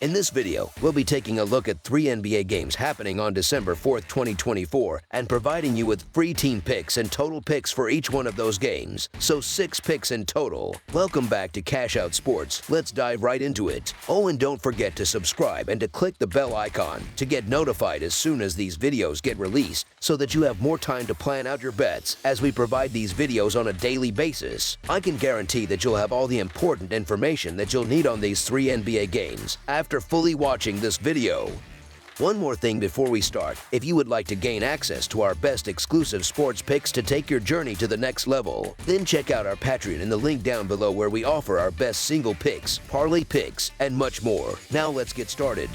In this video, we'll be taking a look at 3 NBA games happening on December 4th, 2024, and providing you with free team picks and total picks for each one of those games, so 6 picks in total. Welcome back to Cash Out Sports. Let's dive right into it. Oh, and don't forget to subscribe and to click the bell icon to get notified as soon as these videos get released, so that you have more time to plan out your bets as we provide these videos on a daily basis. I can guarantee that you'll have all the important information that you'll need on these 3 NBA games after fully watching this video. One more thing before we start: if you would like to gain access to our best exclusive sports picks to take your journey to the next level, then check out our Patreon in the link down below, where we offer our best single picks, parlay picks, and much more. Now let's get started.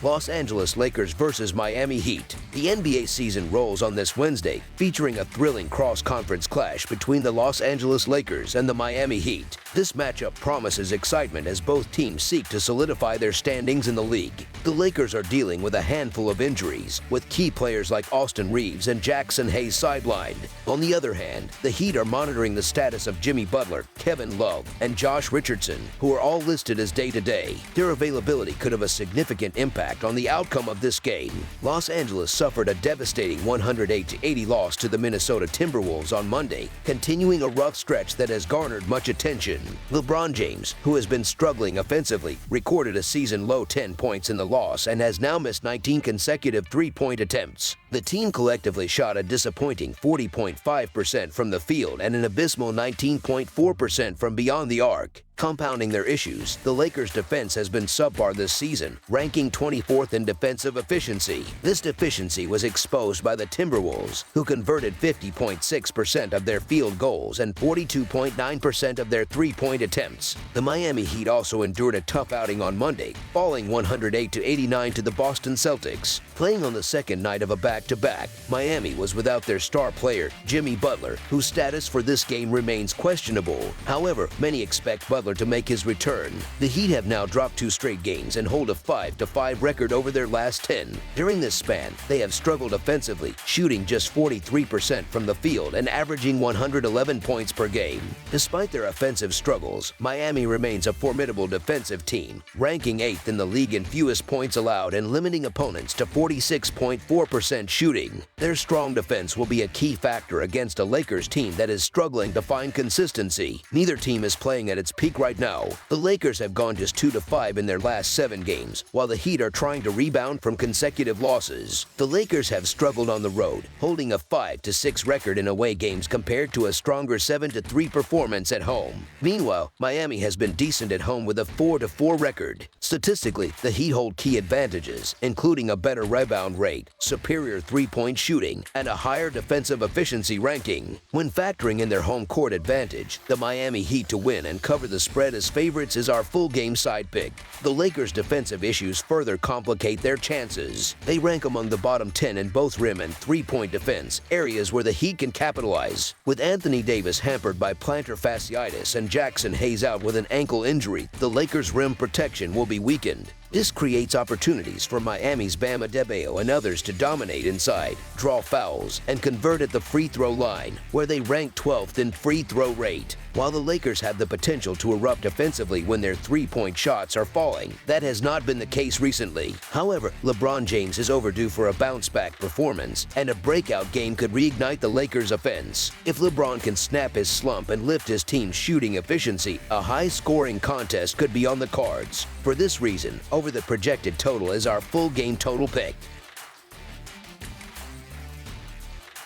Los Angeles Lakers versus Miami Heat. The NBA season rolls on this Wednesday, featuring a thrilling cross-conference clash between the Los Angeles Lakers and the Miami Heat. This matchup promises excitement as both teams seek to solidify their standings in the league. The Lakers are dealing with a handful of injuries, with key players like Austin Reeves and Jackson Hayes sidelined. On the other hand, the Heat are monitoring the status of Jimmy Butler, Kevin Love, and Josh Richardson, who are all listed as day-to-day. Their availability could have a significant impact on the outcome of this game. Los Angeles suffered a devastating 108-80 loss to the Minnesota Timberwolves on Monday, continuing a rough stretch that has garnered much attention. LeBron James, who has been struggling offensively, recorded a season-low 10 points in the loss and has now missed 19 consecutive three-point attempts. The team collectively shot a disappointing 40.5% from the field and an abysmal 19.4% from beyond the arc. Compounding their issues, the Lakers' defense has been subpar this season, ranking 24th in defensive efficiency. This deficiency was exposed by the Timberwolves, who converted 50.6% of their field goals and 42.9% of their three-point attempts. The Miami Heat also endured a tough outing on Monday, falling 108-89 to the Boston Celtics. Playing on the second night of a back-to-back, Miami was without their star player, Jimmy Butler, whose status for this game remains questionable. However, many expect Butler to make his return. The Heat have now dropped 2 straight games and hold a 5-5 record over their last 10. During this span, they have struggled offensively, shooting just 43% from the field and averaging 111 points per game. Despite their offensive struggles, Miami remains a formidable defensive team, ranking 8th in the league in fewest points allowed and limiting opponents to 46.4% shooting. Their strong defense will be a key factor against a Lakers team that is struggling to find consistency. Neither team is playing at its peak right now. The Lakers have gone just 2-5 in their last 7 games, while the Heat are trying to rebound from consecutive losses. The Lakers have struggled on the road, holding a 5-6 record in away games compared to a stronger 7-3 performance at home. Meanwhile, Miami has been decent at home with a 4-4 record. Statistically, the Heat hold key advantages, including a better rebound rate, superior three-point shooting, and a higher defensive efficiency ranking. When factoring in their home court advantage, the Miami Heat to win and cover the spread as favorites is our full game side pick. The Lakers' defensive issues further complicate their chances. They rank among the bottom 10 in both rim and three-point defense, areas where the Heat can capitalize. With Anthony Davis hampered by plantar fasciitis and Jackson Hayes out with an ankle injury, the Lakers' rim protection will be weakened. This creates opportunities for Miami's Bam Adebayo and others to dominate inside, draw fouls, and convert at the free throw line, where they rank 12th in free throw rate. While the Lakers have the potential to erupt offensively when their three-point shots are falling, that has not been the case recently. However, LeBron James is overdue for a bounce-back performance, and a breakout game could reignite the Lakers' offense. If LeBron can snap his slump and lift his team's shooting efficiency, a high-scoring contest could be on the cards. For this reason, over the projected total is our full game total pick.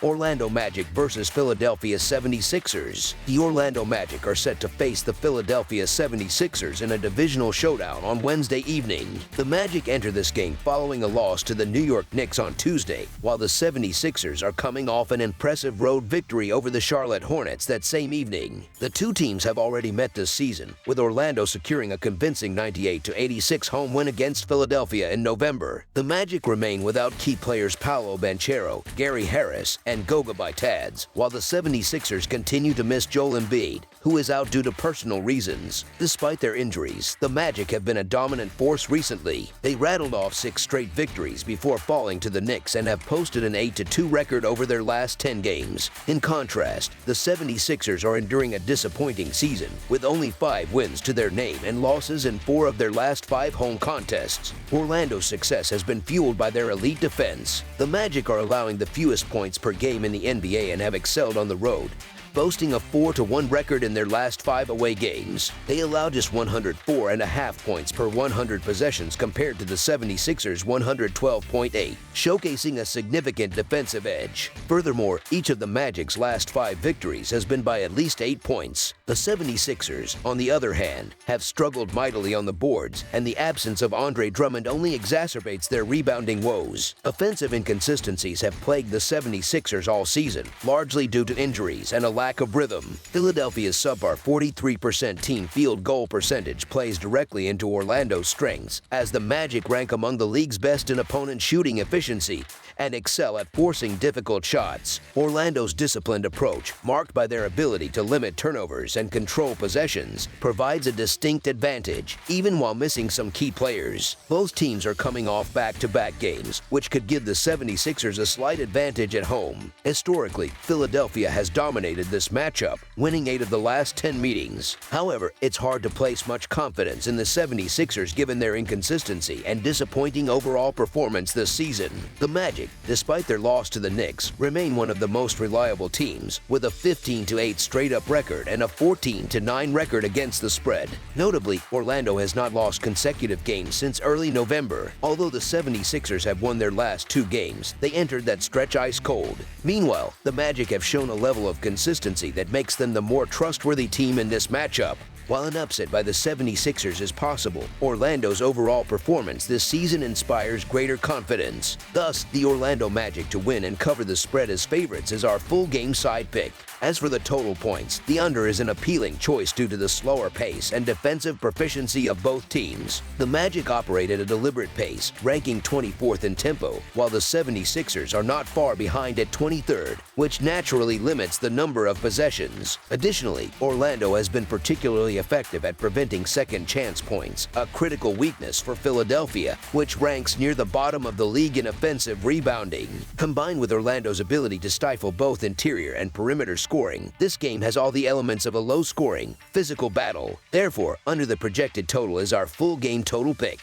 Orlando Magic versus Philadelphia 76ers. The Orlando Magic are set to face the Philadelphia 76ers in a divisional showdown on Wednesday evening. The Magic enter this game following a loss to the New York Knicks on Tuesday, while the 76ers are coming off an impressive road victory over the Charlotte Hornets that same evening. The two teams have already met this season, with Orlando securing a convincing 98-86 home win against Philadelphia in November. The Magic remain without key players Paolo Banchero, Gary Harris, and Goga by Tads, while the 76ers continue to miss Joel Embiid, who is out due to personal reasons. Despite their injuries, the Magic have been a dominant force recently. They rattled off 6 straight victories before falling to the Knicks and have posted an 8-2 record over their last 10 games. In contrast, the 76ers are enduring a disappointing season, with only 5 wins to their name and losses in 4 of their last 5 home contests. Orlando's success has been fueled by their elite defense. The Magic are allowing the fewest points per game in the NBA and have excelled on the road, boasting a 4-1 record in their last 5 away games. They allow just 104.5 points per 100 possessions compared to the 76ers' 112.8, showcasing a significant defensive edge. Furthermore, each of the Magic's last 5 victories has been by at least 8 points. The 76ers, on the other hand, have struggled mightily on the boards, and the absence of Andre Drummond only exacerbates their rebounding woes. Offensive inconsistencies have plagued the 76ers all season, largely due to injuries and a lack of rhythm. Philadelphia's subpar 43% team field goal percentage plays directly into Orlando's strengths, as the Magic rank among the league's best in opponent shooting efficiency and excel at forcing difficult shots. Orlando's disciplined approach, marked by their ability to limit turnovers and control possessions, provides a distinct advantage, even while missing some key players. Both teams are coming off back-to-back games, which could give the 76ers a slight advantage at home. Historically, Philadelphia has dominated this matchup, winning 8 of the last 10 meetings. However, it's hard to place much confidence in the 76ers given their inconsistency and disappointing overall performance this season. The Magic, despite their loss to the Knicks, remain one of the most reliable teams, with a 15-8 straight-up record and a 14-9 record against the spread. Notably, Orlando has not lost consecutive games since early November. Although the 76ers have won their last 2 games, they entered that stretch ice cold. Meanwhile, the Magic have shown a level of consistency that makes them the more trustworthy team in this matchup. While an upset by the 76ers is possible, Orlando's overall performance this season inspires greater confidence. Thus, the Orlando Magic to win and cover the spread as favorites is our full game side pick. As for the total points, the under is an appealing choice due to the slower pace and defensive proficiency of both teams. The Magic operate at a deliberate pace, ranking 24th in tempo, while the 76ers are not far behind at 23rd, which naturally limits the number of possessions. Additionally, Orlando has been particularly effective at preventing second chance points, a critical weakness for Philadelphia, which ranks near the bottom of the league in offensive rebounding. Combined with Orlando's ability to stifle both interior and perimeter scoring, this game has all the elements of a low-scoring, physical battle. Therefore, under the projected total is our full game total pick.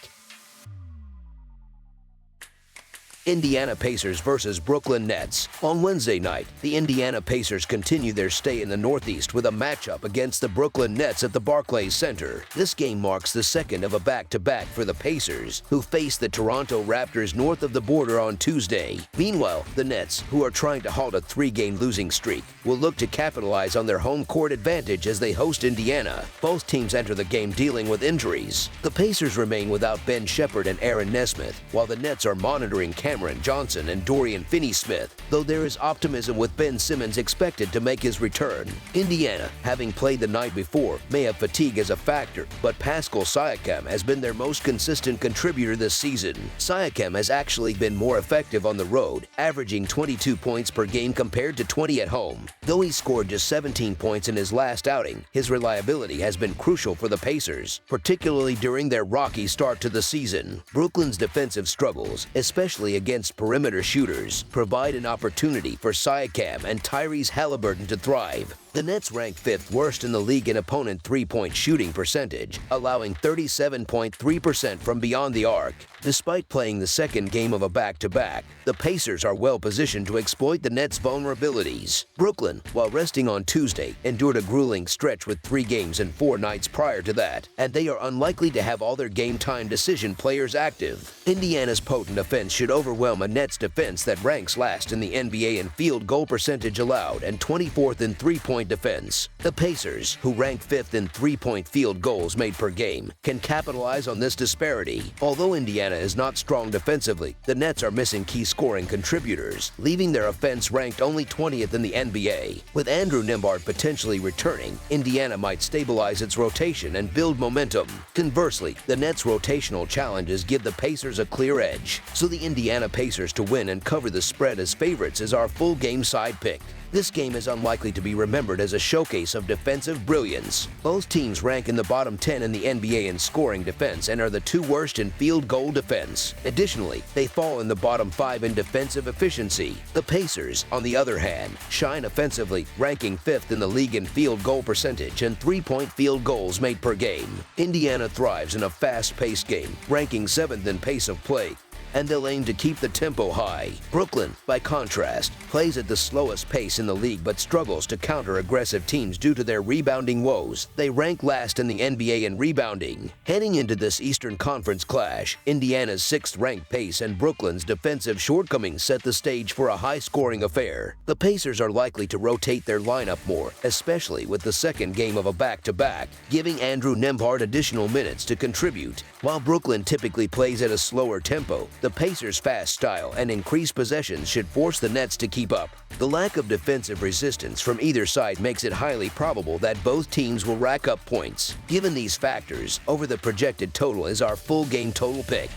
Indiana Pacers versus Brooklyn Nets. On Wednesday night, the Indiana Pacers continue their stay in the Northeast with a matchup against the Brooklyn Nets at the Barclays Center. This game marks the second of a back-to-back for the Pacers, who face the Toronto Raptors north of the border on Tuesday. Meanwhile, the Nets, who are trying to halt a 3-game losing streak, will look to capitalize on their home court advantage as they host Indiana. Both teams enter the game dealing with injuries. The Pacers remain without Ben Shepherd and Aaron Nesmith, while the Nets are monitoring Cameron Johnson and Dorian Finney-Smith, though there is optimism with Ben Simmons expected to make his return. Indiana, having played the night before, may have fatigue as a factor, but Pascal Siakam has been their most consistent contributor this season. Siakam has actually been more effective on the road, averaging 22 points per game compared to 20 at home. Though he scored just 17 points in his last outing, his reliability has been crucial for the Pacers, particularly during their rocky start to the season. Brooklyn's defensive struggles, especially against perimeter shooters, provide an opportunity for Siakam and Tyrese Halliburton to thrive. The Nets rank 5th worst in the league in opponent three-point shooting percentage, allowing 37.3% from beyond the arc. Despite playing the second game of a back-to-back, the Pacers are well positioned to exploit the Nets' vulnerabilities. Brooklyn, while resting on Tuesday, endured a grueling stretch with 3 games and 4 nights prior to that, and they are unlikely to have all their game-time decision players active. Indiana's potent offense should overwhelm a Nets defense that ranks last in the NBA in field goal percentage allowed and 24th in three-point three-point defense. The Pacers, who rank 5th in three-point field goals made per game, can capitalize on this disparity. Although Indiana is not strong defensively, the Nets are missing key scoring contributors, leaving their offense ranked only 20th in the NBA. With Andrew Nembhard potentially returning, Indiana might stabilize its rotation and build momentum. Conversely, the Nets' rotational challenges give the Pacers a clear edge, so the Indiana Pacers to win and cover the spread as favorites is our full game side pick. This game is unlikely to be remembered as a showcase of defensive brilliance. Both teams rank in the bottom 10 in the NBA in scoring defense and are the two worst in field goal defense. Additionally, they fall in the bottom 5 in defensive efficiency. The Pacers, on the other hand, shine offensively, ranking 5th in the league in field goal percentage and three-point field goals made per game. Indiana thrives in a fast-paced game, ranking 7th in pace of play, and they'll aim to keep the tempo high. Brooklyn, by contrast, plays at the slowest pace in the league but struggles to counter aggressive teams due to their rebounding woes. They rank last in the NBA in rebounding. Heading into this Eastern Conference clash, Indiana's 6th-ranked pace and Brooklyn's defensive shortcomings set the stage for a high-scoring affair. The Pacers are likely to rotate their lineup more, especially with the second game of a back-to-back, giving Andrew Nembhard additional minutes to contribute. While Brooklyn typically plays at a slower tempo, the Pacers' fast style and increased possessions should force the Nets to keep up. The lack of defensive resistance from either side makes it highly probable that both teams will rack up points. Given these factors, over the projected total is our full game total pick.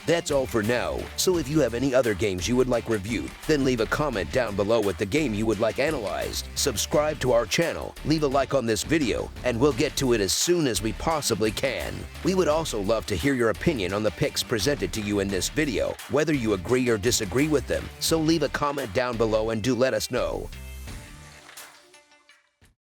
That's all for now, so if you have any other games you would like reviewed, then leave a comment down below with the game you would like analyzed. Subscribe to our channel, leave a like on this video, and we'll get to it as soon as we possibly can. We would also love to hear your opinion on the picks presented to you in this video, whether you agree or disagree with them, so leave a comment down below and do let us know.